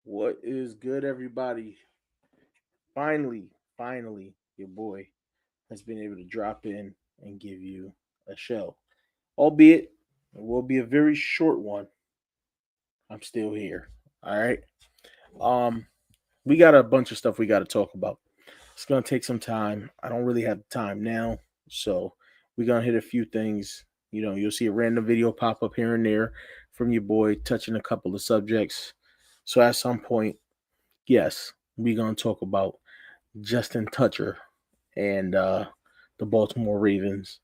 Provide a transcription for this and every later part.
What is good, everybody? Finally, your boy has been able to drop in and give you a show. Albeit it will be a very short one. I'm still here. All right. Um, we got a bunch of stuff we got to talk about. It's gonna take some time. I don't really have time now, so we're gonna hit a few things. You'll see a random video pop up here and there from your boy touching a couple of subjects. So at some point, yes, we're gonna talk about Justin Tucker and the Baltimore Ravens.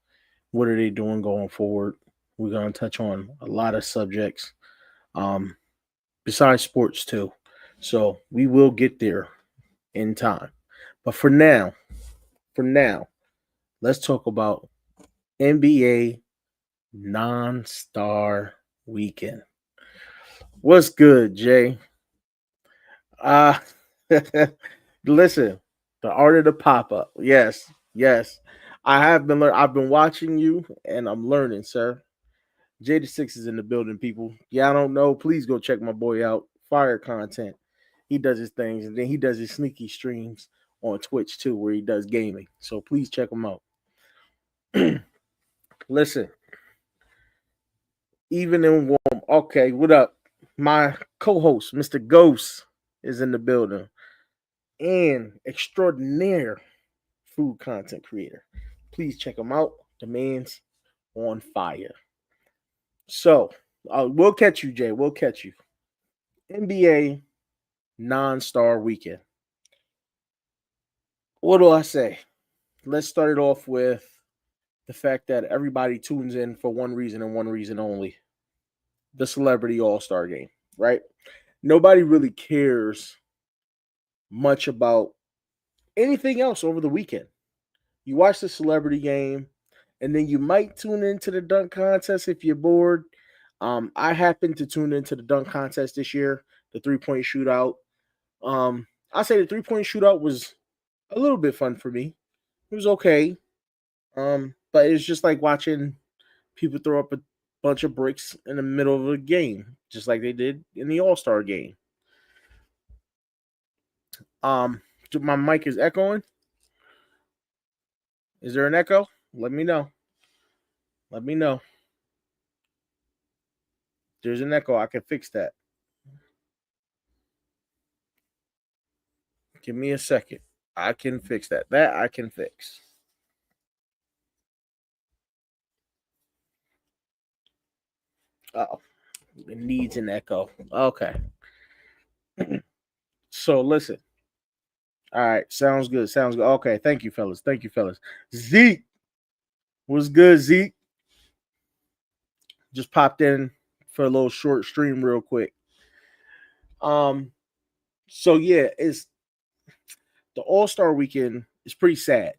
What are they doing going forward? We're going to touch on a lot of subjects um, besides sports, too. So we will get there in time. But for now, let's talk about NBA non star weekend. What's good, Jay? Uh, listen, the art of the pop up. Yes. I've been watching you, and I'm learning, sir. Jada6 is in the building, people. Yeah, I don't know. Please go check my boy out. Fire content. He does his things, and then he does his sneaky streams on Twitch too, where he does gaming. So please check him out. Listen, even in warm. Okay, what up? My co-host, Mr. Ghost, is in the building, and extraordinaire food content creator. Please check him out. The man's on fire. So we'll catch you, Jay. We'll catch you. NBA non-star weekend. What do I say? Let's start it off with the fact that everybody tunes in for one reason and one reason only: the Celebrity All-Star Game. Right? Nobody really cares much about anything else over the weekend. You watch the Celebrity Game, and then you might tune into the dunk contest if you're bored. I happened to tune into the dunk contest this year, the 3-point shootout. I say the 3-point shootout was a little bit fun for me. It was okay. But it's just like watching people throw up a bunch of bricks in the middle of a game, just like they did in the All Star game. Um, my mic is echoing. Is there an echo? Let me know. Let me know. There's an echo. I can fix that. Give me a second. I can fix that. That I can fix. Oh, it needs an echo. Okay. So listen. All right. Sounds good. Sounds good. Okay. Thank you, fellas. Thank you, fellas. Zeke. What's good, Zeke? Just popped in for a little short stream real quick. Um, so yeah, it's the All Star Weekend is pretty sad.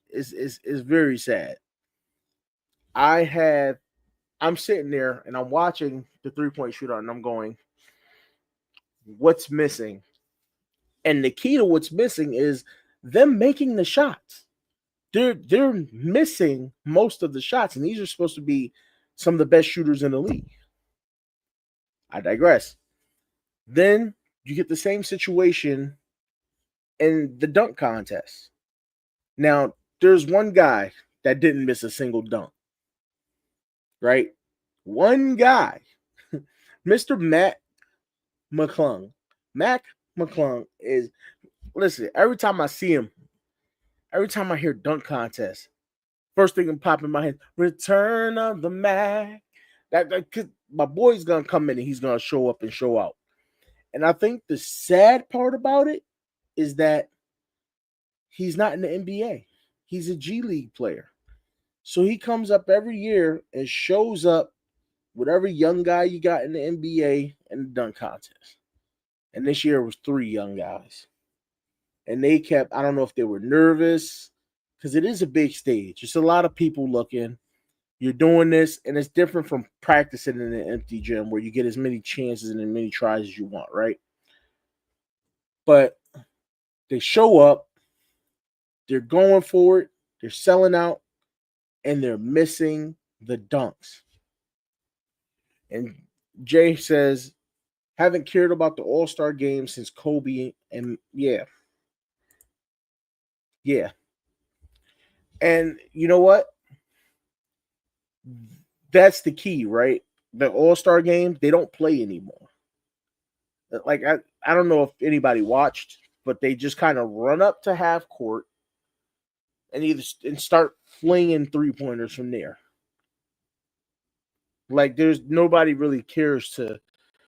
It's very sad. I have I'm sitting there and I'm watching the 3-point shootout and I'm going, what's missing? And the key to what's missing is them making the shots. They're missing most of the shots, and these are supposed to be some of the best shooters in the league. I digress. Then you get the same situation in the dunk contest. Now, there's one guy that didn't miss a single dunk, right? One guy, Mr. Matt McClung. Mac McClung is, listen, every time I hear dunk contest, first thing that pop in my head, Return of the Mac. Cause my boy's gonna come in and he's gonna show up and show out. And I think the sad part about it is that he's not in the NBA. He's a G League player. So he comes up every year and shows up with every young guy you got in the NBA and the dunk contest. And this year it was 3 young guys. And they kept, I don't know if they were nervous, because it is a big stage. It's a lot of people looking. You're doing this, and it's different from practicing in an empty gym where you get as many chances and as many tries as you want, right? But they show up, they're going for it, they're selling out, and they're missing the dunks. And Jay says Haven't cared about the All-Star game since Kobe, and yeah. And you know what? That's the key, right? The All-Star game, they don't play anymore. Like I don't know if anybody watched, but they just kind of run up to half court and start flinging 3-pointers from there. Like there's nobody really cares to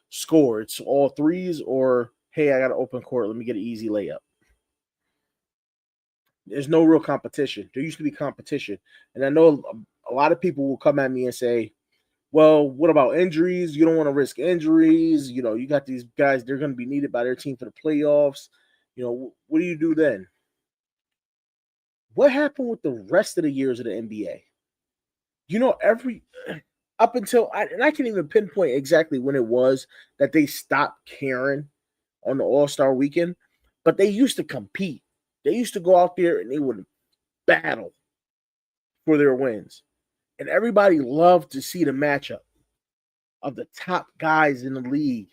score. It's all threes or hey, I got an open court. Let me get an easy layup. There's no real competition. There used to be competition, and I know a lot of people will come at me and say, "Well, what about injuries? You don't want to risk injuries. You know, you got these guys; they're going to be needed by their team for the playoffs. You know, what do you do then?" What happened with the rest of the years of the NBA? You know, every up until and I can't even pinpoint exactly when it was that they stopped caring on the All-Star weekend, but they used to compete. They used to go out there and they would battle for their wins. And everybody loved to see the matchup of the top guys in the league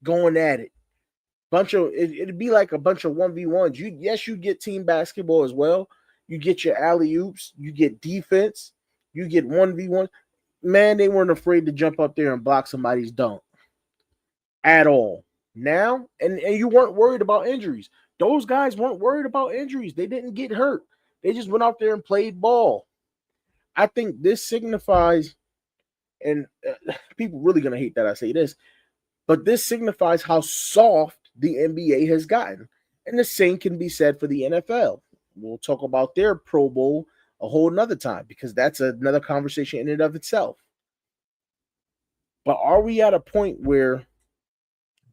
going at it. It'd be like a bunch of 1v1s. You get team basketball as well. You get your alley oops, you get defense, you get 1v1. Man, they weren't afraid to jump up there and block somebody's dunk at all. Now, and you weren't worried about injuries. Those guys weren't worried about injuries. They didn't get hurt. They just went out there and played ball. I think this signifies, and people really gonna hate that I say this, but this signifies how soft the NBA has gotten, and the same can be said for the NFL. We'll talk about their Pro Bowl a whole nother time because that's another conversation in and of itself. But are we at a point where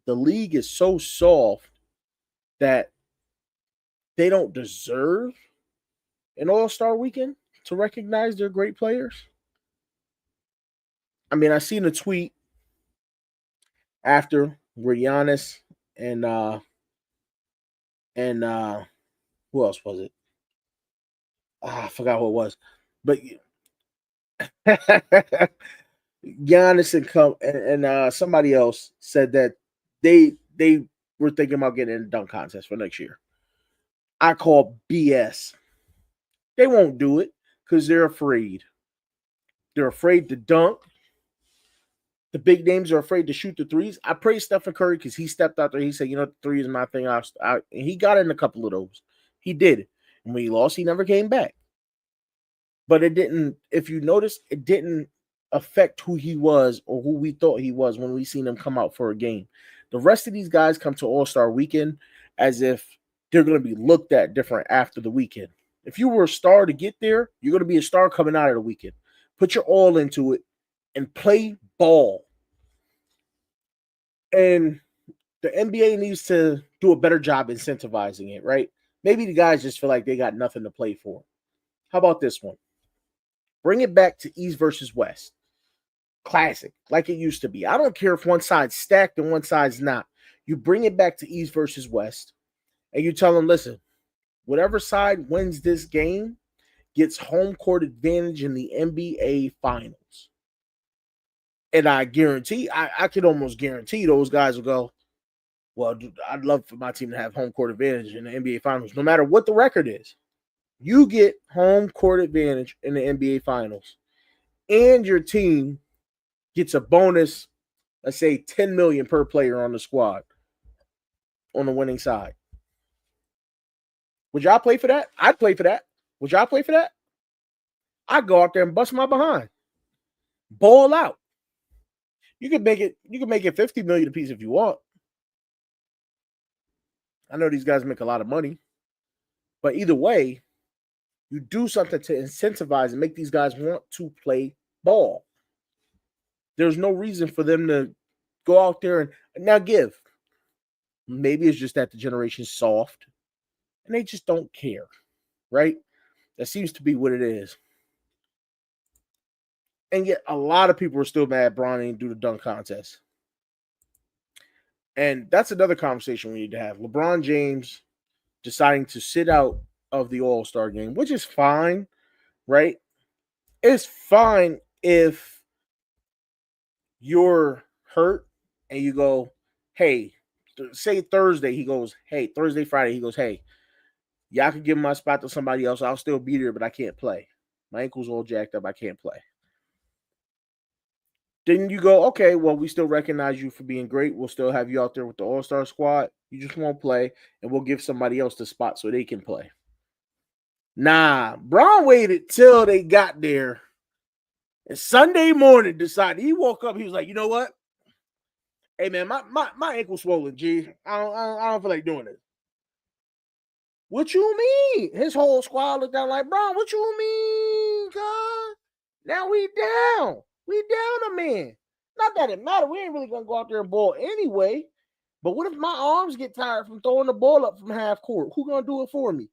the league is so soft that they don't deserve an All-Star weekend to recognize their great players? I mean, I seen a tweet after where Giannis and and who else was it? I forgot what it was, but Giannis and somebody else said that they were thinking about getting in a dunk contest for next year. I call BS. They won't do it because they're afraid. They're afraid to dunk. The big names are afraid to shoot the threes. I praise Stephen Curry because he stepped out there. He said, "You know, the three is my thing." And he got in a couple of those. He did. And when he lost, he never came back. But it didn't. If you notice, it didn't affect who he was or who we thought he was when we seen him come out for a game. The rest of these guys come to All-Star Weekend as if they're going to be looked at different after the weekend. If you were a star to get there, you're going to be a star coming out of the weekend. Put your all into it and play ball. And the NBA needs to do a better job incentivizing it, right? Maybe the guys just feel like they got nothing to play for. How about this one? Bring it back to East versus West. Classic, like it used to be. I don't care if one side's stacked and one side's not. You bring it back to East versus West, and you tell them, listen, whatever side wins this game gets home court advantage in the NBA Finals. And I guarantee, I could almost guarantee those guys will go, well, I'd love for my team to have home court advantage in the NBA Finals, no matter what the record is. You get home court advantage in the NBA Finals, and your team gets a bonus, let's say 10 million per player on the squad on the winning side. Would y'all play for that? I'd play for that. Would y'all play for that? I'd go out there and bust my behind. Ball out. You could make it 50 million a piece if you want. I know these guys make a lot of money. But either way, you do something to incentivize and make these guys want to play ball. There's no reason for them to go out there and now give. Maybe it's just that the generation's soft and they just don't care, right? That seems to be what it is. And yet a lot of people are still mad Bron didn't do the dunk contest. And that's another conversation we need to have. LeBron James deciding to sit out of the All-Star game, which is fine, right? It's fine if you're hurt and you go, hey, say Thursday, he goes, hey, Thursday, Friday, he goes, hey, y'all can give my spot to somebody else. I'll still be there, but I can't play. My ankle's all jacked up. I can't play. Then you go, okay, well, we still recognize you for being great. We'll still have you out there with the All-Star squad. You just won't play, and we'll give somebody else the spot so they can play. Nah, Braun waited till they got there. And Sunday morning decided, he woke up, he was like, you know what? Hey, man, my ankle's swollen, G. I don't feel like doing it. What you mean? His whole squad looked down like, Braun, what you mean, God? Now we down. We down a man. Not that it matter. We ain't really going to go out there and ball anyway. But what if my arms get tired from throwing the ball up from half court? Who going to do it for me?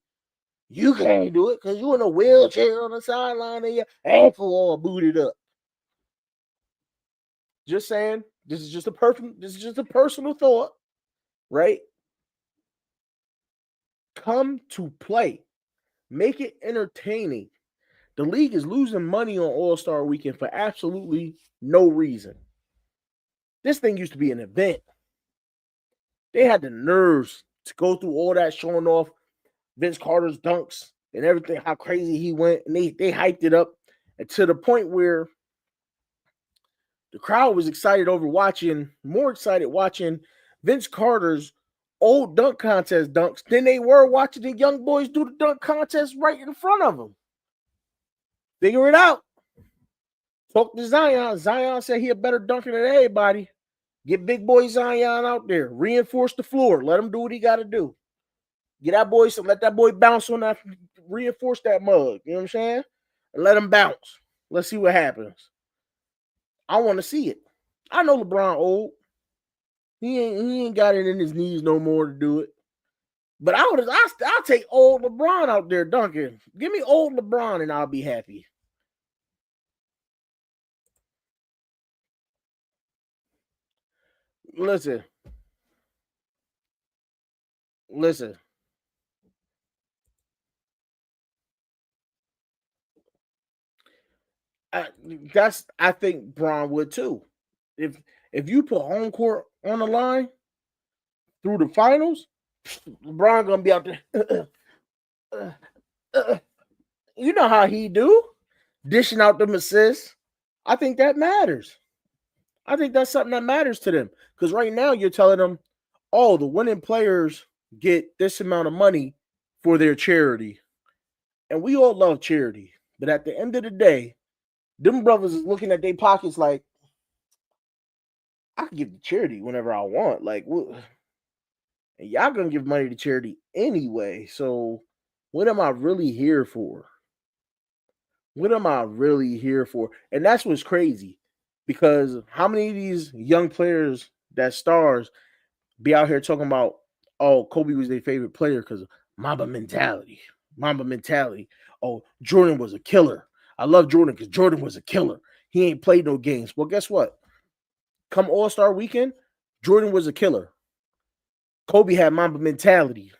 You can't do it because you in a wheelchair on the sideline and your ankle all booted up. Just saying. This is just a personal thought, right? Come to play. Make it entertaining. The league is losing money on All-Star Weekend for absolutely no reason. This thing used to be an event. They had the nerves to go through all that showing off Vince Carter's dunks and everything, how crazy he went. And they hyped it up to the point where the crowd was more excited watching Vince Carter's old dunk contest dunks than they were watching the young boys do the dunk contest right in front of them. Figure it out. Talk to Zion. Zion said he a better dunker than everybody. Get big boy Zion out there. Reinforce the floor. Let him do what he got to do. Get that boy some. Let that boy bounce on that. Reinforce that mug. You know what I'm saying? And let him bounce. Let's see what happens. I want to see it. I know LeBron old. He ain't got it in his knees no more to do it. But I'll take old LeBron out there dunking. Give me old LeBron and I'll be happy. Listen. I think Braun would too. If you put home court on the line through the finals, LeBron gonna be out there. You know how he do, dishing out them assists. I think that matters. I think that's something that matters to them because right now you're telling them, oh, the winning players get this amount of money for their charity, and we all love charity. But at the end of the day, them brothers is looking at their pockets like, I can give to charity whenever I want. Like, and y'all gonna give money to charity anyway. So, what am I really here for? What am I really here for? And that's what's crazy because how many of these young players that stars be out here talking about, oh, Kobe was their favorite player because of Mamba mentality. Mamba mentality. Oh, Jordan was a killer. I love Jordan because Jordan was a killer. He ain't played no games. Well, guess what? Come All-Star weekend, Jordan was a killer. Kobe had Mamba mentality.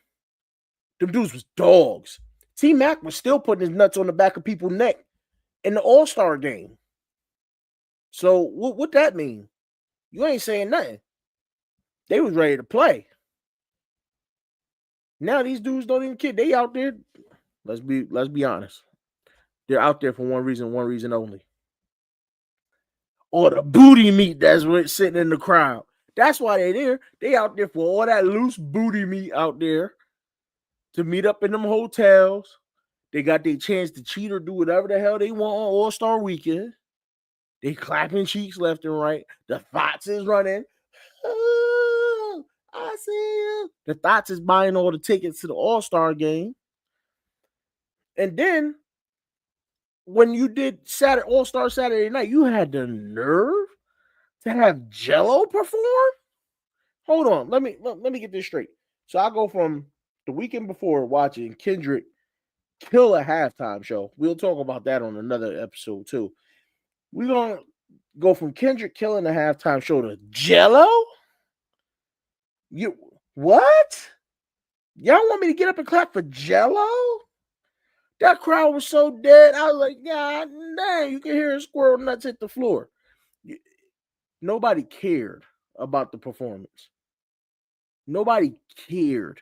Them dudes was dogs. T-Mac was still putting his nuts on the back of people's neck in the All-Star game. So what that mean? You ain't saying nothing. They was ready to play. Now these dudes don't even care. They out there. Let's be honest. They're out there for one reason only. Or the booty meat that's sitting in the crowd. That's why they're there. They out there for all that loose booty meat out there to meet up in them hotels. They got their chance to cheat or do whatever the hell they want on All-Star weekend. They clapping cheeks left and right. The thoughts is running. Oh, I see you. The thoughts is buying all the tickets to the All-Star game. And then when you did All-Star Saturday night, you had the nerve to have Jello perform? Hold on. Let me get this straight. So I go from the weekend before watching Kendrick kill a halftime show. We'll talk about that on another episode too. We're gonna go from Kendrick killing a halftime show to Jello? You what? Y'all want me to get up and clap for Jello? That crowd was so dead. I was like, God dang, you can hear a squirrel nuts hit the floor. Nobody cared about the performance. Nobody cared.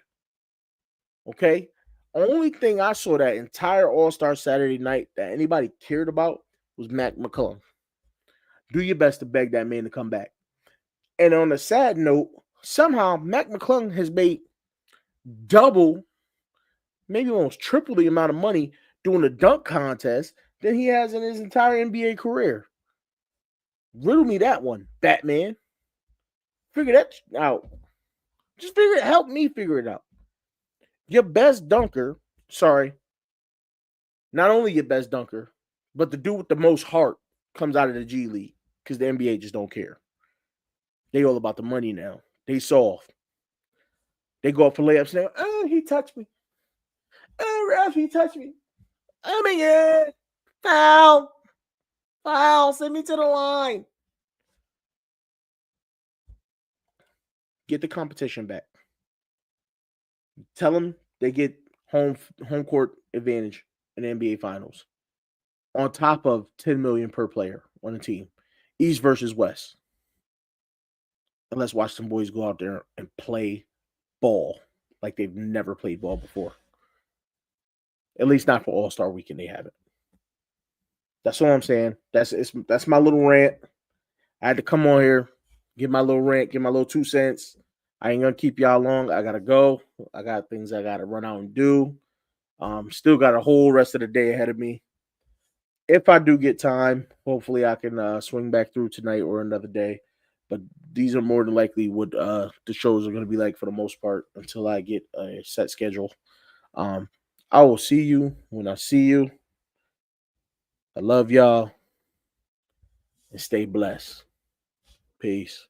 Okay? Only thing I saw that entire All-Star Saturday night that anybody cared about was Mac McClung. Do your best to beg that man to come back. And on a sad note, somehow Mac McClung has made double, maybe almost triple the amount of money doing a dunk contest than he has in his entire NBA career. Riddle me that one, Batman. Figure that out. Just figure it. Help me figure it out. Your best dunker, sorry, not only your best dunker, but the dude with the most heart comes out of the G League because the NBA just don't care. They all about the money now. They soft. They go up for layups now. Oh, he touched me. Oh, ref, he touched me. Oh my god. Foul. Foul. Send me to the line. Get the competition back. Tell them they get home court advantage in the NBA Finals. On top of $10 million per player on the team. East versus West. And let's watch some boys go out there and play ball like they've never played ball before. At least not for All-Star Weekend, they haven't. That's all I'm saying. That's my little rant. I had to come on here, give my little rant, give my little 2 cents. I ain't gonna keep y'all long. I gotta go. I got things I gotta run out and do. Still got a whole rest of the day ahead of me. If I do get time, hopefully I can swing back through tonight or another day. But these are more than likely what the shows are going to be like for the most part until I get a set schedule. I will see you when I see you. I love y'all and stay blessed. Peace.